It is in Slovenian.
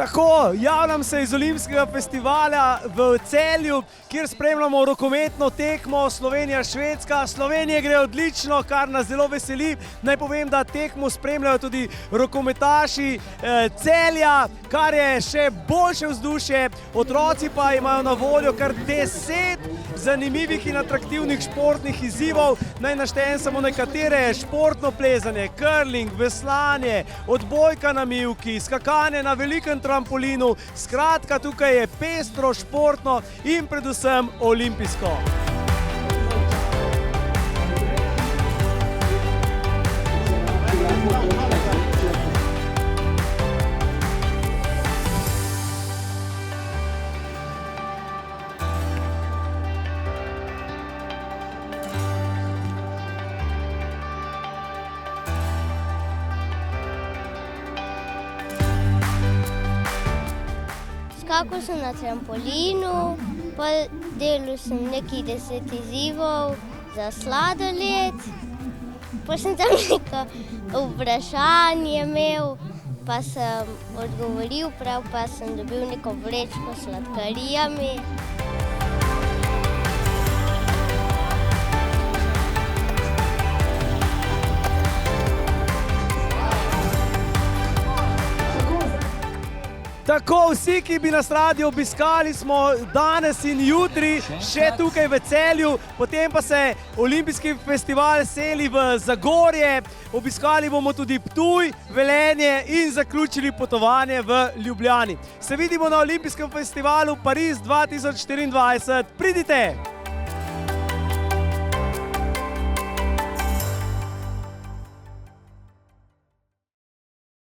Tako, javljam se iz Olimpijskega festivala v Celju, kjer spremljamo rokometno tekmo Slovenija-Švedska. Slovenija gre odlično, kar nas zelo veseli. Naj povem, da tekmo spremljajo tudi rokometaši Celja, kar je še boljše vzdušje. Otroci pa imajo na voljo kar 10 zanimivih in atraktivnih športnih izzivov. Naj naštejem samo nekatere: športno plezanje, curling, veslanje, odbojka na mivki, skakanje na velikem trampolinu. Skratka, tukaj je pestro, športno in predvsem olimpijsko. Skakal sem na trampolinu, pa delal sem nekaj 10 izzivov za sladoled, pa sem tam neko vprašanje imel, pa sem odgovoril prav, pa sem dobil neko vrečko s sladkarijami. Tako, vsi, ki bi nas radi obiskali, smo danes in jutri še tukaj v Celju, potem pa se Olimpijski festival seli v Zagorje, obiskali bomo tudi Ptuj, Velenje in zaključili potovanje v Ljubljani. Se vidimo na Olimpijskem festivalu Pariz 2024. Pridite!